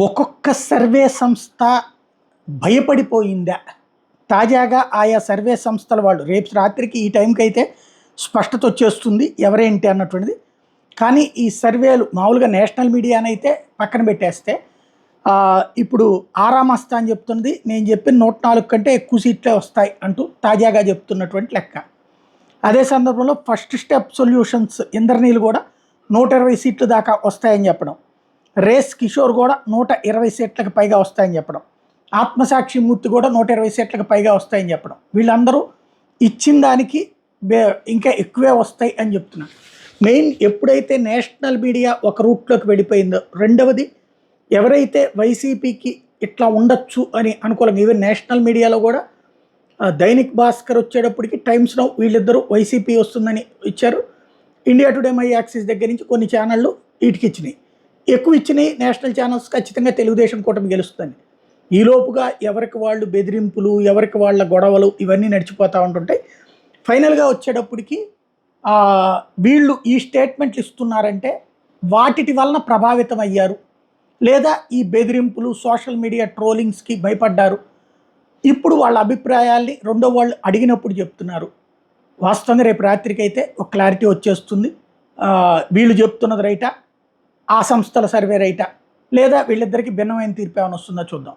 ఒక్కొక్క సర్వే సంస్థ భయపడిపోయిందా? తాజాగా ఆయా సర్వే సంస్థల వాళ్ళు రేపు రాత్రికి ఈ టైంకి అయితే స్పష్టత వచ్చేస్తుంది ఎవరేంటి అన్నటువంటిది. కానీ ఈ సర్వేలు మామూలుగా నేషనల్ మీడియానైతే పక్కన పెట్టేస్తే ఇప్పుడు ఆరామస్తా అని చెప్తున్నది నేను చెప్పిన 104 కంటే ఎక్కువ సీట్లే వస్తాయి అంటూ తాజాగా చెప్తున్నటువంటి లెక్క. అదే సందర్భంలో ఫస్ట్ స్టెప్ సొల్యూషన్స్ ఇంద్రనీలు కూడా 120 సీట్లు దాకా వస్తాయని చెప్పడం, రేస్ కిషోర్ కూడా 120 సీట్లకు పైగా వస్తాయని చెప్పడం, ఆత్మసాక్షి మూర్తి కూడా 120 సీట్లకు పైగా వస్తాయని చెప్పడం, వీళ్ళందరూ ఇచ్చిన దానికి ఇంకా ఎక్కువే వస్తాయి అని చెప్తున్నారు. మెయిన్ ఎప్పుడైతే నేషనల్ మీడియా ఒక రూట్లోకి వెళ్ళిపోయిందో, రెండవది ఎవరైతే వైసీపీకి ఇట్లా ఉండొచ్చు అని అనుకోలేం. ఈవెన్ నేషనల్ మీడియాలో కూడా దైనిక్ భాస్కర్ వచ్చేటప్పటికి టైమ్స్ నౌ వీళ్ళిద్దరూ వైసీపీ వస్తుందని ఇచ్చారు. ఇండియా టుడే మై యాక్సిస్ దగ్గర నుంచి కొన్ని ఛానళ్ళు వీటికి ఇచ్చినాయి. ఎక్కువ ఇచ్చినాయి నేషనల్ ఛానల్స్ ఖచ్చితంగా తెలుగుదేశం కూటమి గెలుస్తుంది. ఈలోపుగా ఎవరికి వాళ్ళు బెదిరింపులు, ఎవరికి వాళ్ళ గొడవలు ఇవన్నీ నడిచిపోతూ ఉంటుంటాయి. ఫైనల్గా వచ్చేటప్పటికి వీళ్ళు ఈ స్టేట్మెంట్లు ఇస్తున్నారంటే వాటి వలన ప్రభావితం అయ్యారు, లేదా ఈ బెదిరింపులు సోషల్ మీడియా ట్రోలింగ్స్కి భయపడ్డారు. ఇప్పుడు వాళ్ళ అభిప్రాయాల్ని రెండో వాళ్ళు అడిగినప్పుడు చెప్తున్నారు. వాస్తవంగా రేపు రాత్రికి అయితే ఒక క్లారిటీ వచ్చేస్తుంది. వీళ్ళు చెప్తున్నది రైటా, ఆ సంస్థల సర్వే రైటా, లేదా వీళ్ళిద్దరికి భిన్నమైన తీర్పు ఏమైనా వస్తుందో చూద్దాం.